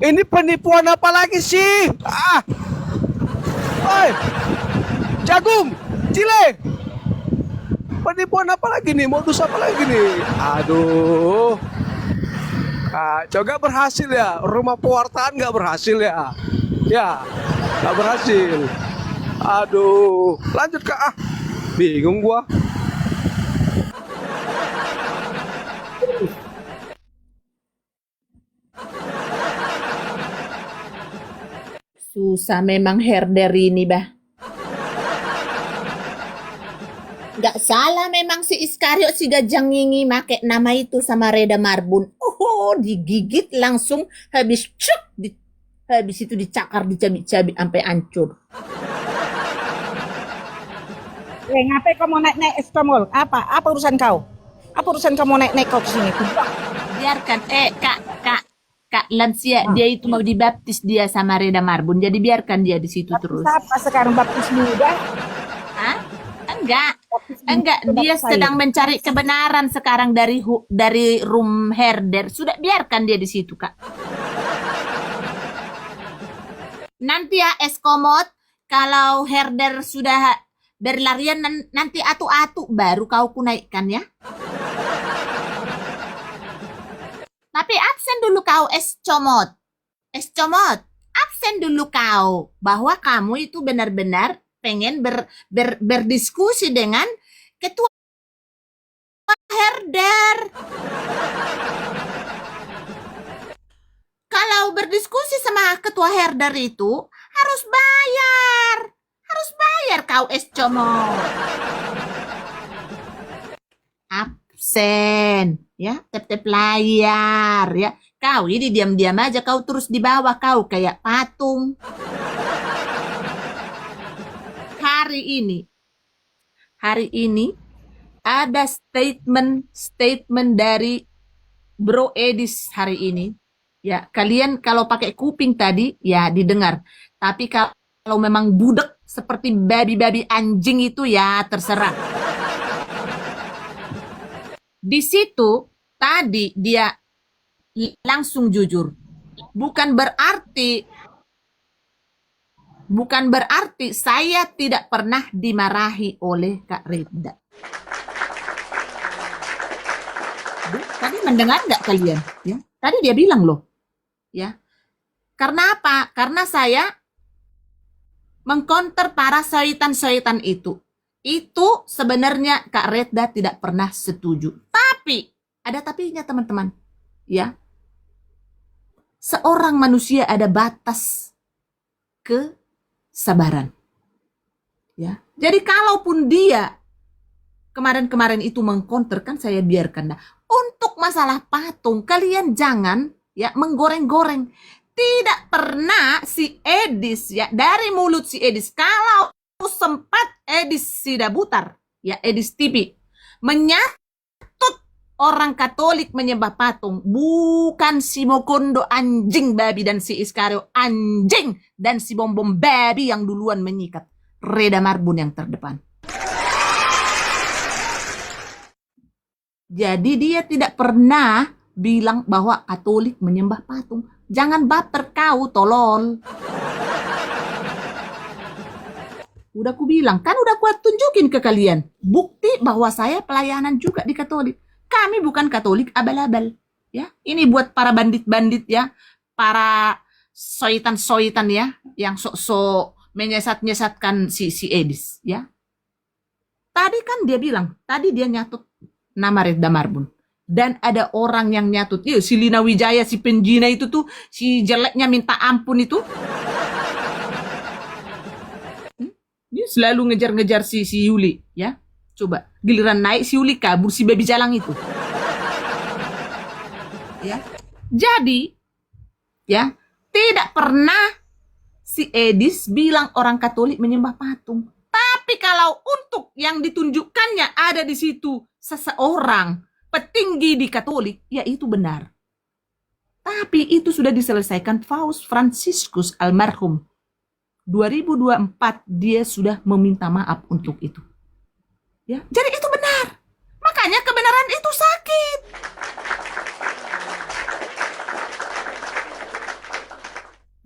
Ini penipuan apa lagi sih? Oi. Jagung, Cile. Penipuan apa lagi nih? Modus apa lagi nih? Aduh. Kak, gak berhasil ya. Rumah pewartaan gak berhasil ya. Ya, gak berhasil. Aduh. Lanjut Kak. Bingung gua. Susah memang herder ini, bah. Gak salah memang si Iskariot si Gajang Ngingi make nama itu sama Reda Marbun. Oh, digigit langsung habis habis itu dicakar, dicabik-cabik sampai hancur. Ngapain kau mau naik-naik eskomol? Apa urusan kau? Apa urusan kamu naik-naik kau ke sini? Biarkan, Kak lansia, dia itu mau dibaptis dia sama Reda Marbun. Jadi biarkan dia di situ terus. Apa sekarang baptis muda? Hah? Enggak, dia sedang mencari kebenaran sekarang dari room herder. Sudah biarkan dia di situ, Kak. Nanti ya eskomot, kalau herder sudah berlarian nanti atu-atu baru kau kunaikkan ya. Tapi absen dulu kau escomot. Absen dulu kau bahwa kamu itu benar-benar pengen berdiskusi dengan ketua herder. Kalau berdiskusi sama ketua herder itu harus bayar. Harus bayar kau escomot. Absen ya, tep-tep layar ya. Kau ini diam-diam aja, kau terus di bawah, kau kayak patung. Hari ini ada statement dari Bro Edis hari ini. Ya, kalian kalau pakai kuping tadi ya didengar. Tapi kalau memang budek seperti babi-babi anjing itu ya terserah. Di situ tadi dia langsung jujur. Bukan berarti saya tidak pernah dimarahi oleh Kak Reda. Tadi mendengar nggak kalian? Ya, tadi dia bilang loh, ya. Karena apa? Karena saya mengkonter para syaitan-syaitan itu. Itu sebenarnya Kak Reda tidak pernah setuju. Tapi ada tapinya teman-teman, ya. Seorang manusia ada batas kesabaran. Ya. Jadi kalaupun dia kemarin-kemarin itu mengkonter, kan saya biarkan. Nah, untuk masalah patung, kalian jangan ya menggoreng-goreng. Tidak pernah si Edis ya, dari mulut si Edis, kalau sempat Edis Sidabutar, ya Edis TV, menyatut orang Katolik menyembah patung, bukan si Mokondo anjing babi dan si Iskario anjing dan si Bom-Bom babi yang duluan menyikat. Reda Marbun yang terdepan. Jadi dia tidak pernah bilang bahwa Katolik menyembah patung. Jangan baper kau, tolol. Udah ku bilang, kan udah ku tunjukin ke kalian. Bukti bahwa saya pelayanan juga di Katolik. Kami bukan Katolik abal-abal. Ya, ini buat para bandit-bandit ya, para soitan-soitan ya, yang sok-sok menyesat-nyesatkan si Edis ya. Tadi kan dia bilang, tadi dia nyatut nama Reda Marbun. Dan ada orang yang nyatut, si Lina Wijaya, si penjina itu tuh, si jeleknya minta ampun itu. Dia selalu ngejar-ngejar si Yuli, ya. Coba, giliran naik si Yuli kabur si baby jalang itu. Ya. Jadi, ya, tidak pernah si Edis bilang orang Katolik menyembah patung. Tapi kalau untuk yang ditunjukkannya ada di situ seseorang petinggi di Katolik, ya itu benar. Tapi itu sudah diselesaikan Paus Fransiskus almarhum. 2024 dia sudah meminta maaf untuk itu. Ya, jadi itu benar. Makanya kebenaran itu sakit.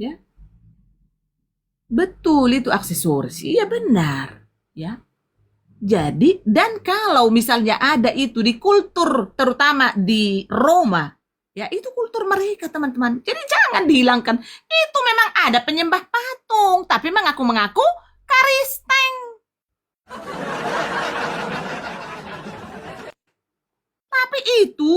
Ya. Betul itu aksesoris. Iya benar, ya. Jadi dan kalau misalnya ada itu di kultur terutama di Roma, ya itu kultur mereka teman-teman. Jadi jangan dihilangkan. Itu memang ada penyembah patung, tapi mengaku-mengaku Kristen. Tapi itu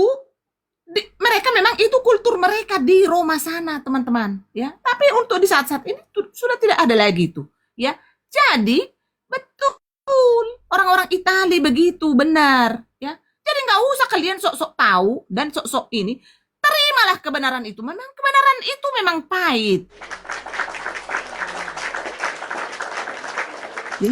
mereka memang itu kultur mereka di Roma sana, teman-teman, ya. Tapi untuk di saat-saat ini sudah tidak ada lagi itu, ya. Jadi betul orang-orang Italia begitu benar, ya. Jadi nggak usah kalian sok-sok tahu dan sok-sok ini. Terimalah kebenaran itu. Memang kebenaran itu memang pahit. Ya.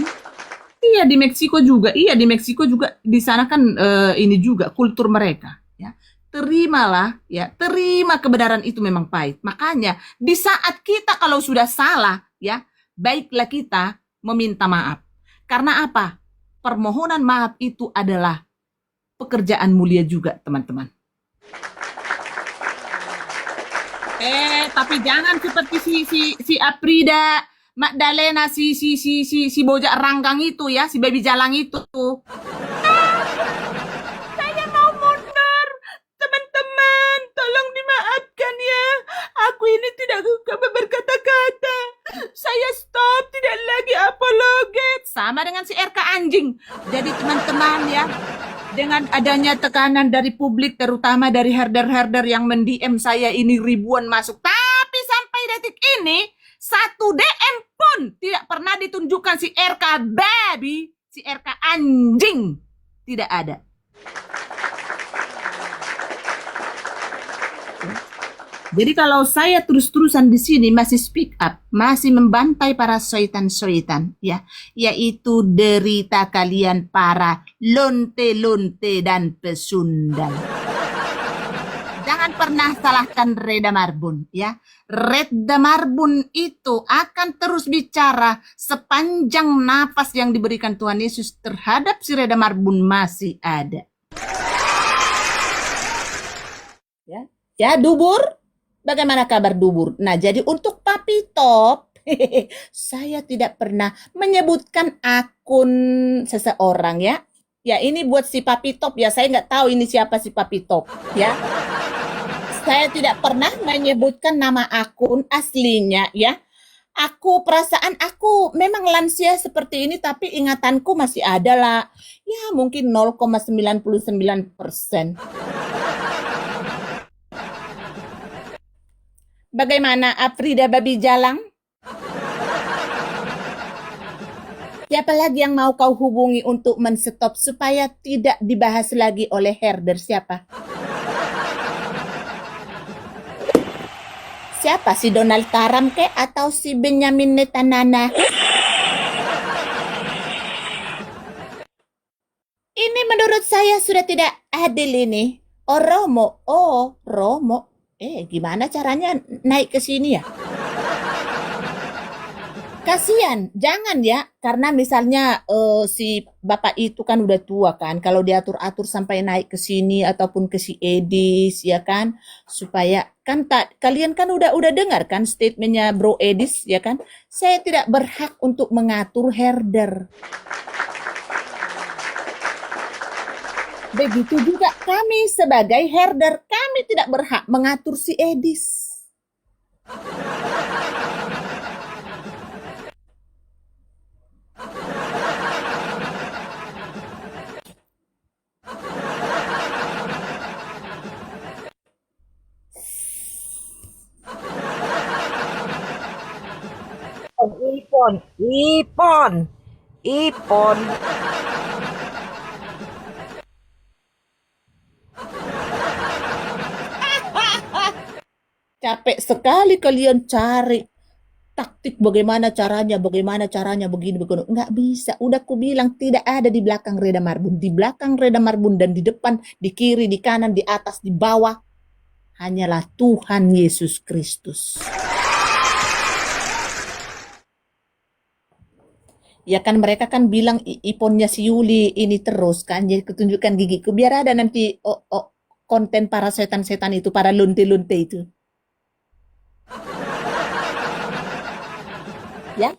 Iya di Meksiko juga. Iya di Meksiko juga. Di sana kan ini juga kultur mereka. Ya. Terimalah, ya. Terima kebenaran itu memang pahit. Makanya di saat kita kalau sudah salah, ya, baiklah kita meminta maaf. Karena apa? Permohonan maaf itu adalah pekerjaan mulia juga, teman-teman. Tapi jangan seperti si Aprida, Magdalena, si bojak ranggang itu ya, si baby jalang itu. Saya mau mundur, teman-teman, tolong dimaafkan ya. Aku ini tidak suka berkata-kata. Saya stop, tidak lagi apologet. Sama dengan si RK anjing. Jadi teman-teman ya, dengan adanya tekanan dari publik, terutama dari herder-herder yang mendiem saya ini ribuan masuk. Tapi sampai detik ini, satu DM pun tidak pernah ditunjukkan si RK baby, si RK anjing. Tidak ada. Jadi kalau saya terus-terusan di sini masih speak up, masih membantai para soitan-soitan, ya, yaitu derita kalian para lonte-lonte dan pesundal. Jangan pernah salahkan Reda Marbun, ya. Reda Marbun itu akan terus bicara sepanjang nafas yang diberikan Tuhan Yesus terhadap si Reda Marbun masih ada. Ya, Dubur. Bagaimana kabar Dubur? Nah, jadi untuk Papi Top, saya tidak pernah menyebutkan akun seseorang ya. Ya, ini buat si Papi Top ya. Saya nggak tahu ini siapa si Papi Top ya. Saya tidak pernah menyebutkan nama akun aslinya ya. Perasaan aku memang lansia seperti ini, tapi ingatanku masih ada lah. Ya, mungkin 0,99%. Bagaimana Afrida babi jalang? Siapa lagi yang mau kau hubungi untuk men-stop supaya tidak dibahas lagi oleh herder? Siapa? Siapa? Si Donald Trump ke atau si Benjamin Netanyahu? Ini menurut saya sudah tidak adil ini. Romo. Gimana caranya naik ke sini ya? Kasihan, jangan ya, karena misalnya si bapak itu kan udah tua kan, kalau diatur-atur sampai naik ke sini ataupun ke si Edis ya kan, supaya kan kalian kan udah dengar kan statementnya Bro Edis ya kan, saya tidak berhak untuk mengatur herder. Begitu juga kami sebagai herder, kami tidak berhak mengatur si Edis. Ipon, Ipon, Ipon. Capek sekali kalian cari taktik bagaimana caranya begini begini. Nggak bisa. Udah ku bilang tidak ada di belakang Reda Marbun. Di belakang Reda Marbun dan di depan, di kiri, di kanan, di atas, di bawah. Hanyalah Tuhan Yesus Kristus. Ya kan mereka kan bilang iponnya si Yuli ini terus kan. Jadi ketunjukkan gigiku. Biar ada nanti konten para setan-setan itu, para lunte-lunte itu. Ya.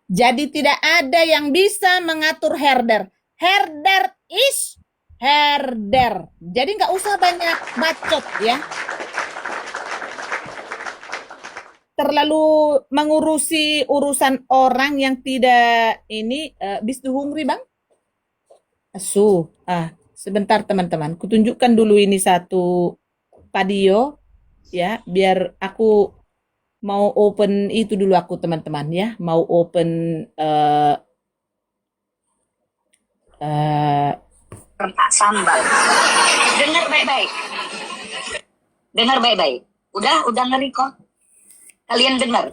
Jadi tidak ada yang bisa mengatur herder. Herder is herder. Jadi nggak usah banyak bacot ya. Terlalu mengurusi urusan orang yang tidak ini bis hungry bang. Sebentar teman-teman. Kutunjukkan dulu ini satu video ya, biar aku mau open itu dulu aku teman-teman ya, mau open Pak sambal. Dengar baik-baik. Dengar baik-baik. Udah nge-record. Kalian dengar.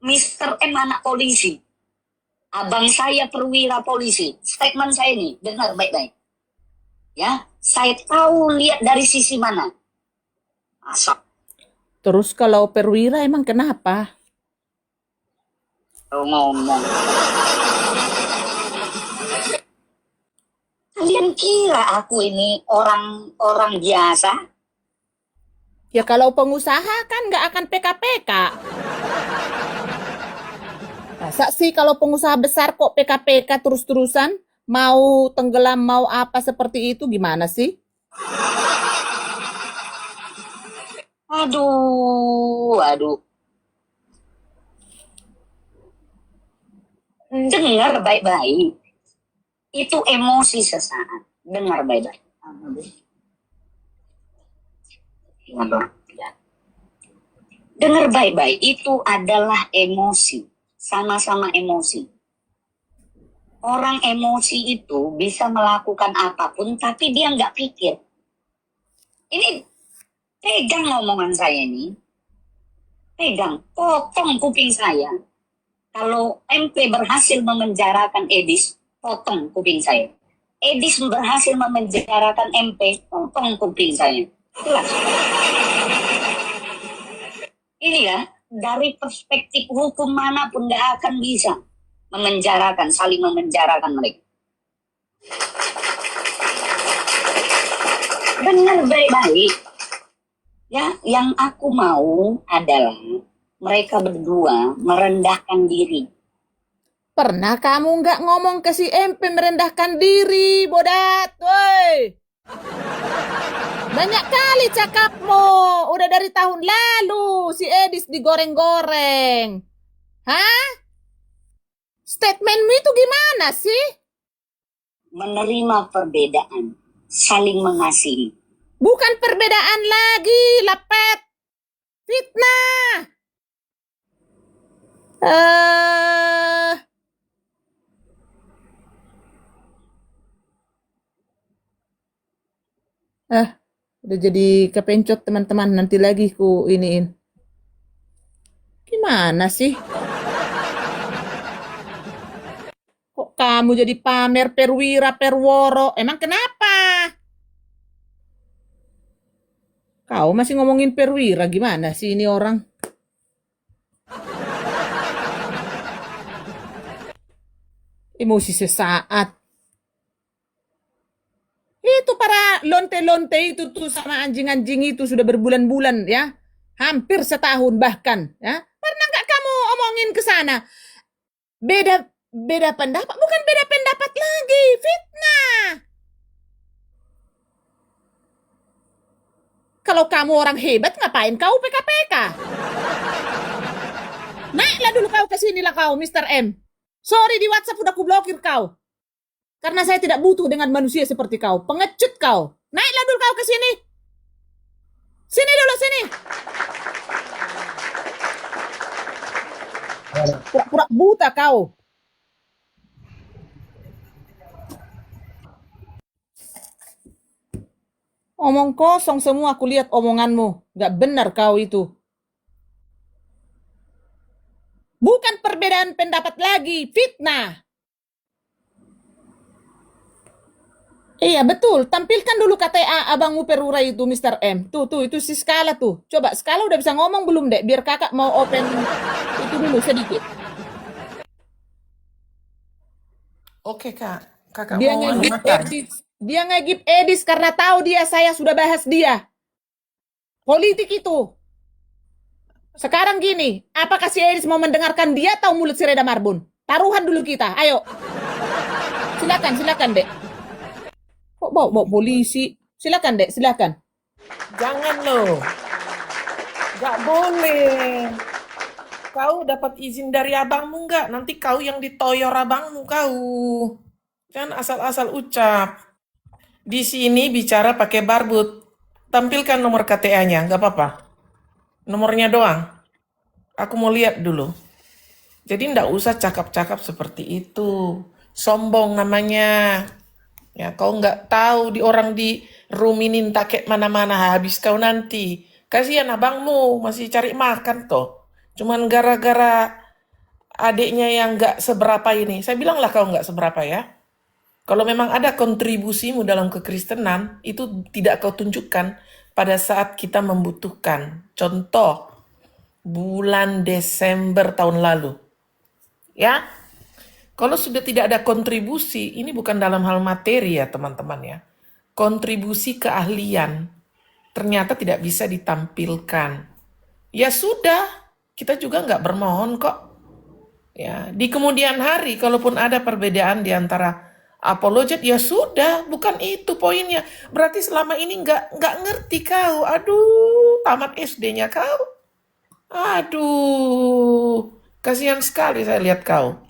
Mr. M anak polisi. Abang saya perwira polisi. Statement saya ini, dengar baik-baik. Ya, saya tahu lihat dari sisi mana. Asap. Terus kalau perwira emang kenapa? Ngomong. Kalian kira aku ini orang biasa? Ya kalau pengusaha kan nggak akan PKPK. Masa sih kalau pengusaha besar kok PKPK terus-terusan? Mau tenggelam, mau apa seperti itu gimana sih? Aduh. Dengar baik-baik. Itu emosi sesaat. Dengar baik-baik. Dengar baik-baik. Itu adalah emosi. Sama-sama emosi. Orang emosi itu bisa melakukan apapun, tapi dia nggak pikir. Ini pegang omongan saya ini. Pegang, potong kuping saya. Kalau MP berhasil memenjarakan Edis, potong kuping saya. Edis berhasil memenjarakan MP, potong kuping saya. Jelas. Ini ya, dari perspektif hukum manapun nggak akan bisa saling memenjarakan mereka. Benar baik-baik. Ya, yang aku mau adalah mereka berdua merendahkan diri. Pernah kamu nggak ngomong ke si MP merendahkan diri, bodat, woi? Banyak kali cakapmu, udah dari tahun lalu si Edis digoreng-goreng. Hah? Statementmu itu gimana sih? Menerima perbedaan, saling mengasihi. Bukan perbedaan lagi, lapet. Fitnah. Udah jadi kepencot teman-teman, nanti lagi ku iniin. Gimana sih? Kok kamu jadi pamer perwira perworo? Emang kenapa? Kau masih ngomongin perwira, gimana sih ini orang? Emosi sesaat. Itu para lonte-lonte itu tuh sama anjing-anjing itu sudah berbulan-bulan ya. Hampir setahun bahkan ya. Pernah nggak kamu omongin ke sana? Beda beda pendapat, bukan beda pendapat lagi, fitnah. Kalau kamu orang hebat, ngapain kau PKPK? Naiklah dulu kau ke sinilah kau, Mr. M. Sorry, di WhatsApp udah kublokir kau. Karena saya tidak butuh dengan manusia seperti kau. Pengecut kau. Naiklah dulu kau ke sini. Sini dulu, sini. Pura-pura buta kau. Omong kosong semua, aku lihat omonganmu. Gak benar kau itu. Bukan perbedaan pendapat lagi, fitnah. Iya betul, tampilkan dulu KTA abangmu perura itu, Mr. M. Tuh, itu si Skala tuh. Coba, Skala udah bisa ngomong belum, Dek? Biar kakak mau open itu dulu sedikit. Oke kak, kakak Dia mau ngegip makan. edis. Dia ngegip edis karena tahu dia, saya sudah bahas dia. Politik itu. Sekarang gini, apakah si Edis mau mendengarkan dia atau mulut si Reda Marbun? Taruhan dulu kita, ayo. Silakan, Dek. Kok bawa polisi? Silakan, Dek, silakan. Jangan loh, nggak boleh. Kau dapat izin dari abangmu nggak? Nanti kau yang ditoyor abangmu kau. Jangan asal-asal ucap. Di sini bicara pakai barbut. Tampilkan nomor KTA-nya, nggak apa-apa. Nomornya doang. Aku mau lihat dulu. Jadi nggak usah cakap-cakap seperti itu. Sombong namanya. Ya, kau nggak tahu di orang di ruminin takek mana-mana habis kau nanti. Kasihan abangmu masih cari makan toh. Cuman gara-gara adiknya yang nggak seberapa ini. Saya bilanglah kau nggak seberapa ya. Kalau memang ada kontribusimu dalam kekristenan, itu tidak kau tunjukkan pada saat kita membutuhkan. Contoh, bulan Desember tahun lalu. Ya, kalau sudah tidak ada kontribusi, ini bukan dalam hal materi ya teman-teman ya. Kontribusi keahlian ternyata tidak bisa ditampilkan. Ya sudah, kita juga nggak bermohon kok. Ya, di kemudian hari, kalaupun ada perbedaan di antara apologet, ya sudah, bukan itu poinnya. Berarti selama ini nggak ngerti kau. Aduh, tamat SD-nya kau. Aduh, kasihan sekali saya lihat kau.